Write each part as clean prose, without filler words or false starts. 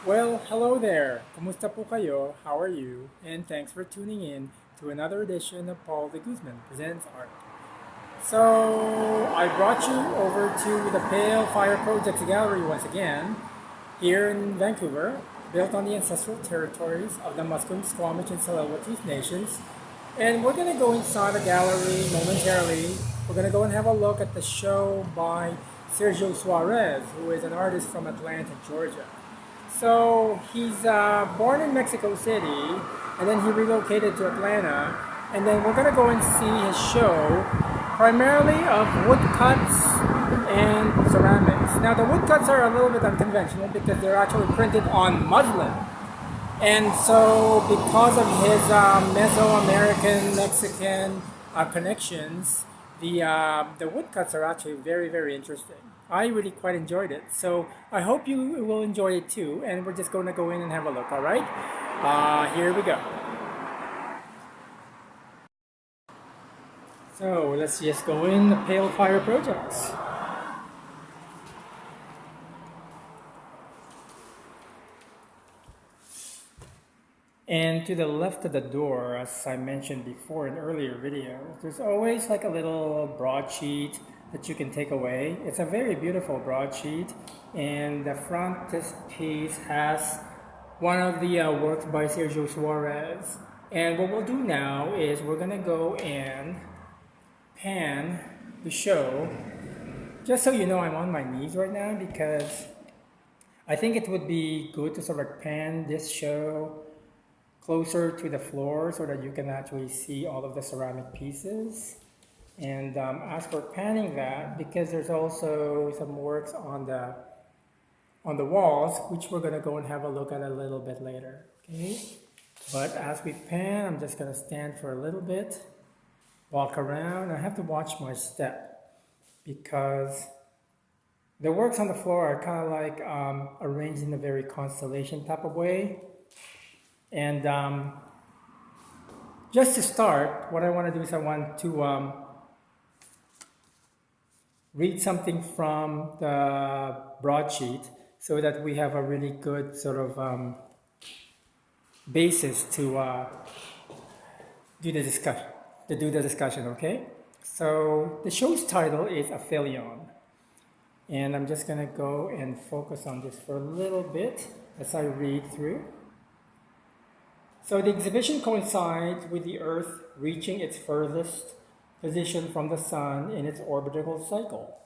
Well, hello there. Kumusta po kayo? How are you? And thanks for tuning in to another edition of Paul de Guzman Presents Art. So, I brought you over to the Pale Fire Projects Gallery once again, here in Vancouver, built on the ancestral territories of the Musqueam, Squamish, and Tsleil-Waututh nations. And we're going to go inside the gallery momentarily. We're going to go and have a look at the show by Sergio Suárez, who is an artist from Atlanta, Georgia. So he's born in Mexico City, and then he relocated to Atlanta, and then we're gonna go and see his show, primarily of woodcuts and ceramics. Now the woodcuts are a little bit unconventional because they're actually printed on muslin, and so because of his Mesoamerican Mexican connections, the woodcuts are actually very interesting. I really quite enjoyed it, so I hope you will enjoy it too. And we're just going to go in and have a look. All right, here we go. So let's just go in the Pale Fire Projects. And to the left of the door, as I mentioned before in earlier videos, there's always like a little broadsheet that you can take away. It's a very beautiful broadsheet, and the frontispiece has one of the works by Sergio Suárez. And what we'll do now is we're gonna go and pan the show. Just so you know, I'm on my knees right now because I think it would be good to sort of pan this show closer to the floor so that you can actually see all of the ceramic pieces. And as for panning that, because there's also some works on the walls, which we're gonna go and have a look at a little bit later, okay? But as we pan, I'm just gonna stand for a little bit, walk around. I have to watch my step because the works on the floor are kind of like arranged in a very constellation type of way. And just to start, what I want to do is I want to read something from the broadsheet so that we have a really good sort of basis to do the discussion. Okay? So the show's title is Aphelion, and I'm just gonna go and focus on this for a little bit as I read through. So the exhibition coincides with the Earth reaching its furthest position from the Sun in its orbital cycle.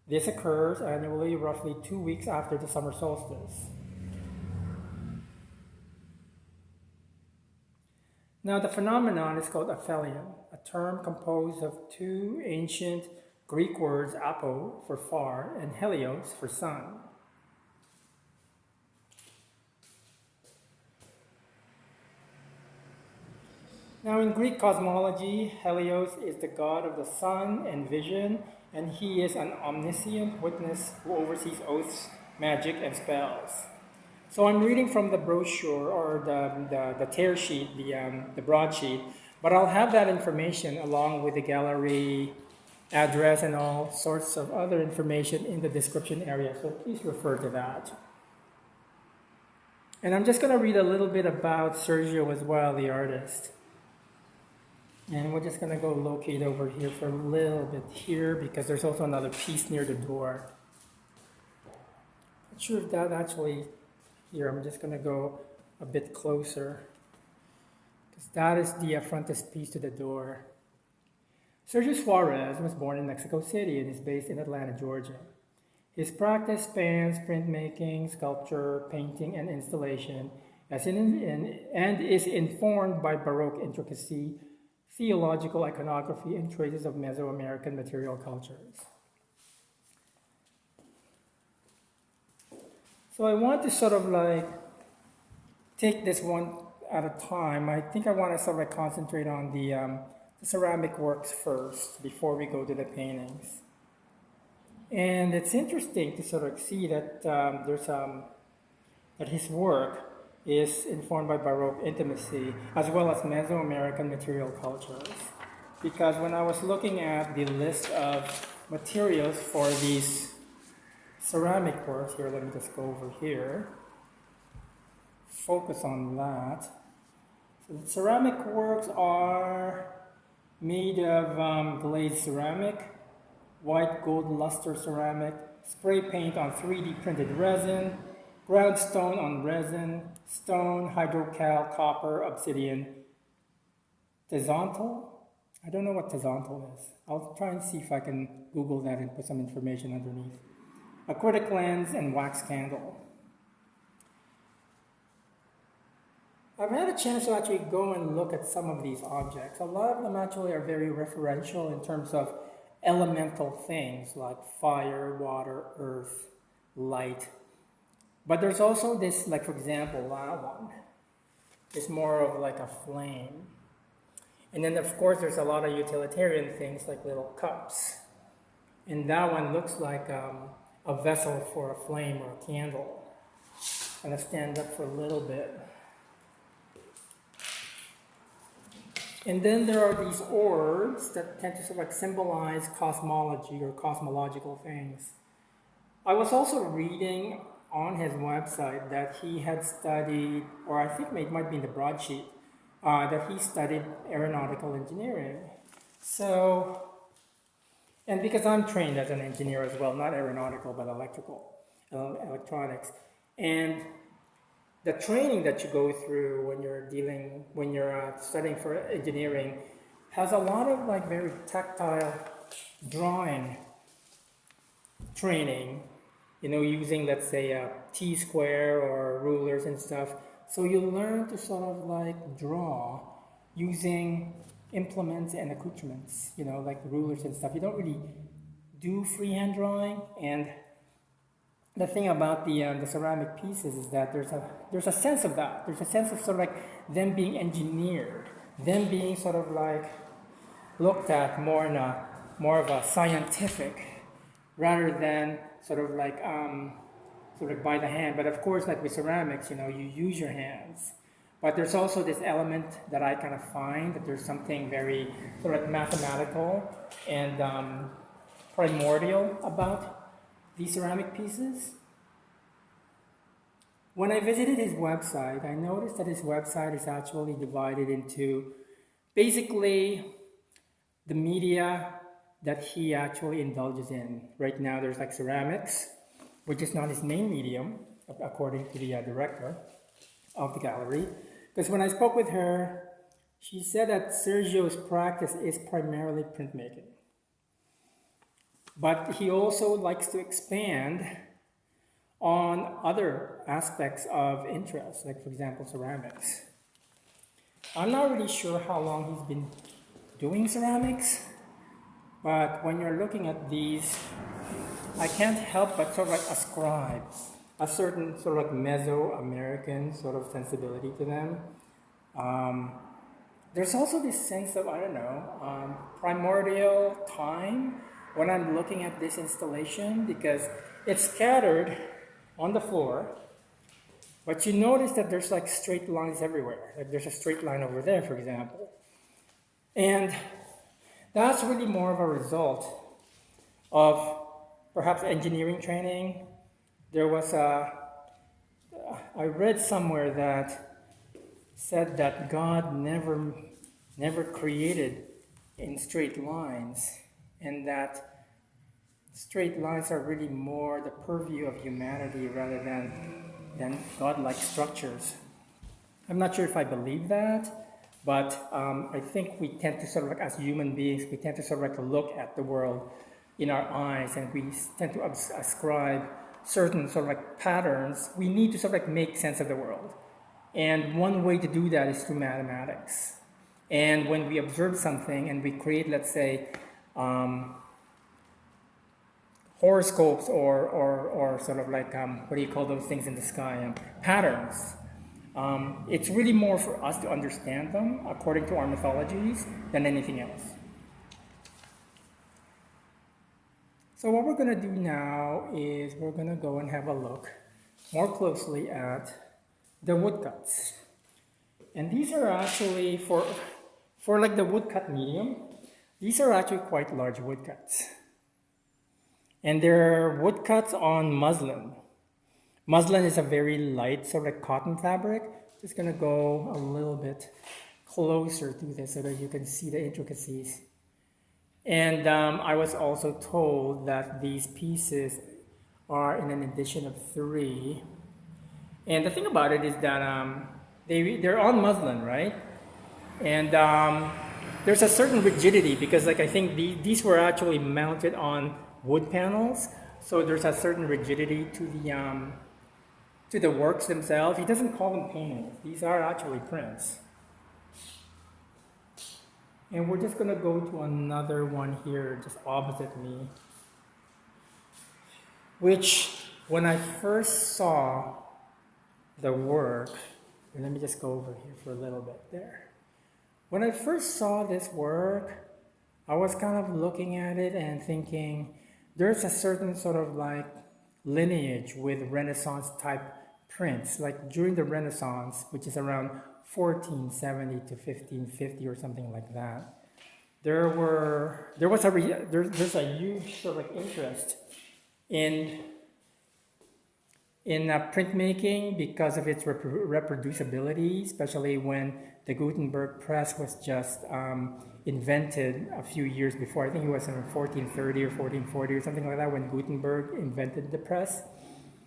This occurs annually roughly 2 weeks after the summer solstice. Now the phenomenon is called Aphelion, a term composed of two ancient Greek words, apo for far and helios for sun. Now in Greek cosmology, Helios is the god of the sun and vision, and he is an omniscient witness who oversees oaths, magic, and spells. So I'm reading from the brochure or the tear sheet, the broadsheet, but I'll have that information along with the gallery address and all sorts of other information in the description area, so please refer to that. And I'm just going to read a little bit about Sergio as well, the artist. And we're just going to go locate over here for a little bit here because there's also another piece near the door. Not sure if that actually, here I'm just going to go a bit closer because that is the frontispiece to the door. Sergio Suárez was born in Mexico City and is based in Atlanta, Georgia. His practice spans printmaking, sculpture, painting, and installation, and is informed by Baroque intricacy, theological iconography, and traces of Mesoamerican material cultures. So I want to sort of like take this one at a time. I think I want to sort of concentrate on the ceramic works first before we go to the paintings. And it's interesting to sort of see that that his work is informed by Baroque intimacy as well as Mesoamerican material cultures. Because when I was looking at the list of materials for these ceramic works here. Let me just go over here. Focus on that. So the ceramic works are made of glazed ceramic, white gold luster ceramic, spray paint on 3D printed resin, ground stone on resin, stone, hydrocal, copper, obsidian, tezontal. I don't know what tezontal is. I'll try and see if I can Google that and put some information underneath. Acrylic lens and wax candle. I've had a chance to actually go and look at some of these objects. A lot of them actually are very referential in terms of elemental things like fire, water, earth, light. But there's also this, like for example, that one. It's more of like a flame. And then of course there's a lot of utilitarian things like little cups. And that one looks like a vessel for a flame or a candle. I'm gonna stand up for a little bit. And then there are these orbs that tend to sort of like symbolize cosmology or cosmological things. I was also reading on his website that he had studied, or I think it might be in the broadsheet, that he studied aeronautical engineering. So, and because I'm trained as an engineer as well, not aeronautical, but electronics. And the training that you go through when you're studying for engineering has a lot of like very tactile drawing training, using, let's say, a T-square or rulers and stuff. So you learn to sort of like draw using implements and accoutrements, like rulers and stuff. You don't really do freehand drawing. And the thing about the ceramic pieces is that there's a sense of that. There's a sense of sort of like them being engineered, them being sort of like looked at more of a scientific, rather than sort of like by the hand. But of course, like with ceramics, you use your hands. But there's also this element that I kind of find that there's something very sort of like mathematical and primordial about these ceramic pieces. When I visited his website, I noticed that his website is actually divided into basically the media that he actually indulges in. Right now there's like ceramics, which is not his main medium, according to the director of the gallery. Because when I spoke with her, she said that Sergio's practice is primarily printmaking. But he also likes to expand on other aspects of interest, like for example, ceramics. I'm not really sure how long he's been doing ceramics, but when you're looking at these, I can't help but sort of like ascribe a certain sort of like Mesoamerican sort of sensibility to them. There's also this sense of, primordial time when I'm looking at this installation, because it's scattered on the floor, but you notice that there's like straight lines everywhere. Like there's a straight line over there, for example. And that's really more of a result of perhaps engineering training. I read somewhere that said that God never created in straight lines, and that straight lines are really more the purview of humanity rather than godlike structures. I'm not sure if I believe that, but I think we tend to sort of like, as human beings, we tend to sort of like look at the world in our eyes, and we tend to ascribe certain sort of like patterns. We need to sort of like make sense of the world. And one way to do that is through mathematics. And when we observe something and we create, let's say, horoscopes or sort of like, what do you call those things in the sky? Patterns. It's really more for us to understand them according to our mythologies than anything else. So what we're going to do now is we're going to go and have a look more closely at the woodcuts. And these are actually, for like the woodcut medium, these are actually quite large woodcuts. And they're woodcuts on muslin. Muslin is a very light sort of cotton fabric. Just gonna go a little bit closer to this so that you can see the intricacies. And I was also told that these pieces are in an edition of 3. And the thing about it is that they're on muslin, right? And there's a certain rigidity because, like, I think these were actually mounted on wood panels, so there's a certain rigidity to the works themselves. He doesn't call them paintings; these are actually prints. And we're just gonna go to another one here, just opposite me, which when I first saw the work, and let me just go over here for a little bit there. When I first saw this work, I was kind of looking at it and thinking there's a certain sort of like lineage with Renaissance type prints. Like during the Renaissance, which is around 1470 to 1550 or something like that, there's a huge sort of like interest in printmaking because of its reproducibility, especially when the Gutenberg press was just invented a few years before. I think it was in 1430 or 1440 or something like that when Gutenberg invented the press.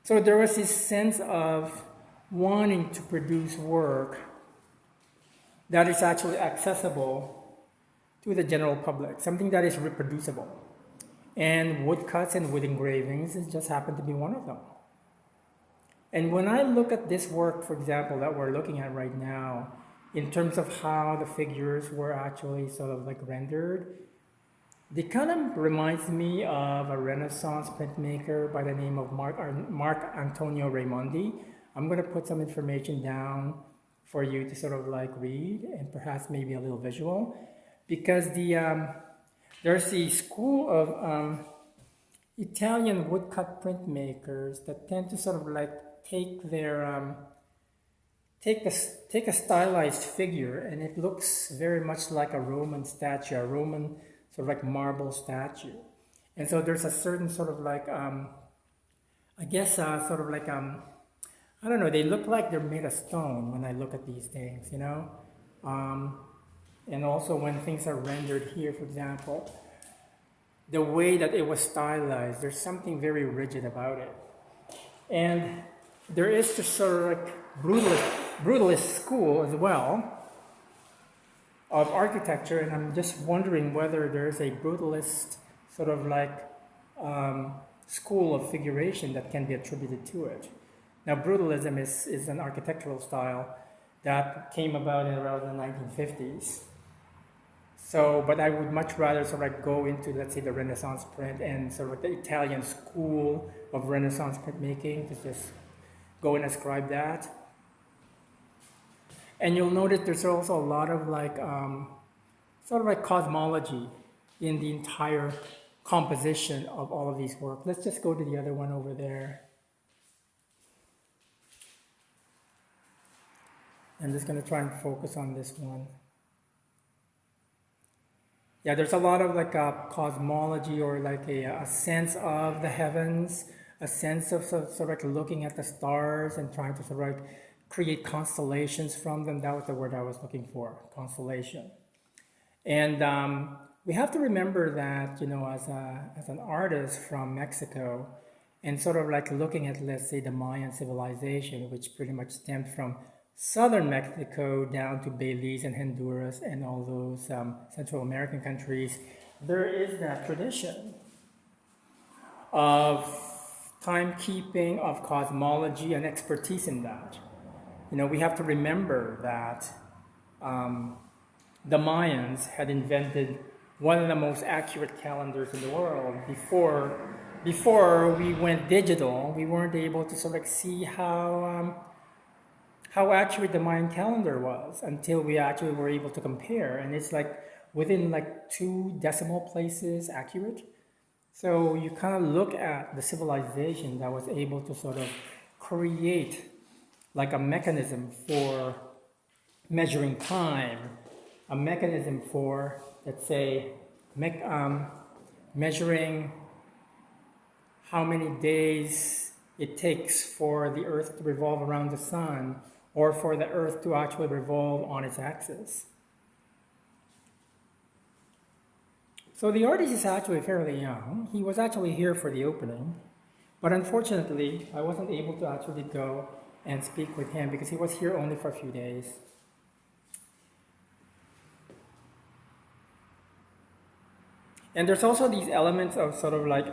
So there was this sense of wanting to produce work that is actually accessible to the general public, something that is reproducible. And woodcuts and wood engravings just happen to be one of them. And when I look at this work, for example, that we're looking at right now, in terms of how the figures were actually sort of like rendered, it kind of reminds me of a Renaissance printmaker by the name of Mark Antonio Raimondi. I'm going to put some information down for you to sort of like read and perhaps maybe a little visual, because there's the school of Italian woodcut printmakers that tend to sort of like take a stylized figure, and it looks very much like a Roman statue, a Roman sort of like marble statue. And so there's a certain sort of like I guess sort of like I don't know, they look like they're made of stone when I look at these things, you know. And also when things are rendered here, for example, the way that it was stylized, there's something very rigid about it. And there is this sort of like brutalist school as well of architecture, and I'm just wondering whether there's a brutalist sort of like school of figuration that can be attributed to it. Now, brutalism is an architectural style that came about in around the 1950s. So, but I would much rather sort of like go into, let's say, the Renaissance print and sort of like the Italian school of Renaissance printmaking to just go and ascribe that. And you'll notice there's also a lot of like sort of like cosmology in the entire composition of all of these works. Let's just go to the other one over there. I'm just going to try and focus on this one. Yeah, there's a lot of like a cosmology, or like a sense of the heavens, a sense of sort of like looking at the stars and trying to sort of like create constellations from them. That was the word I was looking for, constellation. And we have to remember that, you know, as an artist from Mexico, and sort of like looking at, let's say, the Mayan civilization, which pretty much stemmed from southern Mexico down to Belize and Honduras and all those Central American countries, there is that tradition of timekeeping, of cosmology, and expertise in that. You know, we have to remember that the Mayans had invented one of the most accurate calendars in the world. Before we went digital, we weren't able to sort of see how accurate the Mayan calendar was until we actually were able to compare. And it's like within like 2 decimal places accurate. So you kind of look at the civilization that was able to sort of create like a mechanism for measuring time, a mechanism for, let's say, measuring how many days it takes for the Earth to revolve around the sun, or for the Earth to actually revolve on its axis. So the artist is actually fairly young. He was actually here for the opening, but unfortunately, I wasn't able to actually go and speak with him because he was here only for a few days. And there's also these elements of sort of like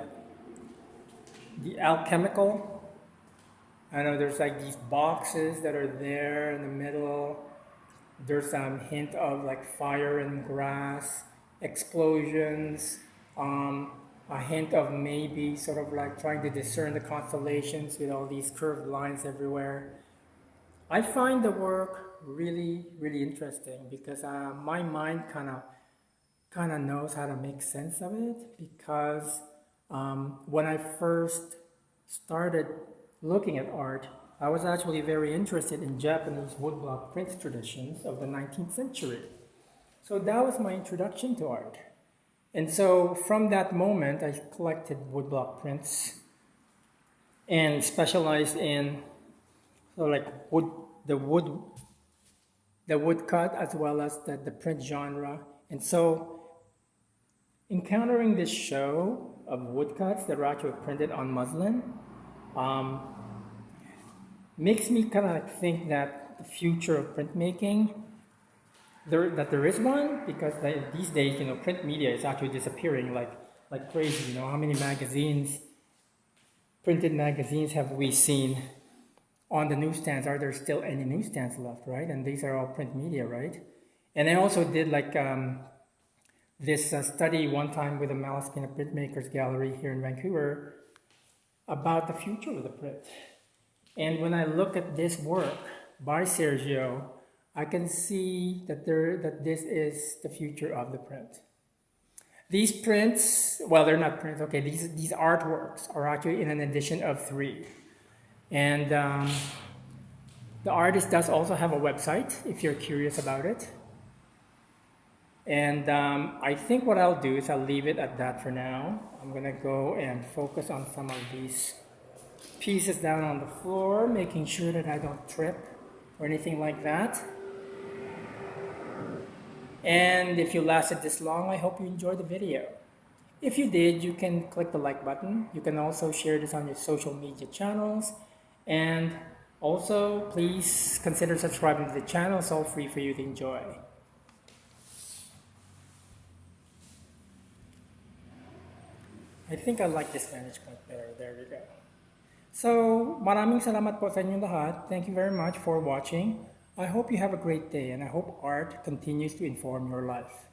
the alchemical. I know there's like these boxes that are there in the middle. There's some hint of like fire and grass, explosions, a hint of maybe sort of like trying to discern the constellations with all these curved lines everywhere. I find the work really, really interesting because my mind kind of knows how to make sense of it, because when I first started looking at art, I was actually very interested in Japanese woodblock print traditions of the 19th century. So that was my introduction to art. And so from that moment, I collected woodblock prints and specialized in the woodcut as well as the print genre. And so encountering this show of woodcuts that were actually printed on muslin makes me kind of like think that the future of printmaking, that there is one, because these days, print media is actually disappearing like crazy. How many printed magazines have we seen on the newsstands? Are there still any newsstands left, right? And these are all print media, right? And I also did like this study one time with the Malaspina Printmakers Gallery here in Vancouver about the future of the print. And when I look at this work by Sergio, I can see that this is the future of the print. These prints, well, they're not prints. Okay, these artworks are actually in an edition of 3, and the artist does also have a website if you're curious about it. And I think what I'll do is I'll leave it at that for now. I'm gonna go and focus on some of these pieces down on the floor, making sure that I don't trip or anything like that. And if you lasted this long, I hope you enjoyed the video. If you did, you can click the like button. You can also share this on your social media channels. And also, please consider subscribing to the channel. It's all free for you to enjoy. I think I like this vantage point better. There we go. So, maraming salamat po sa inyong lahat. Thank you very much for watching. I hope you have a great day, and I hope art continues to inform your life.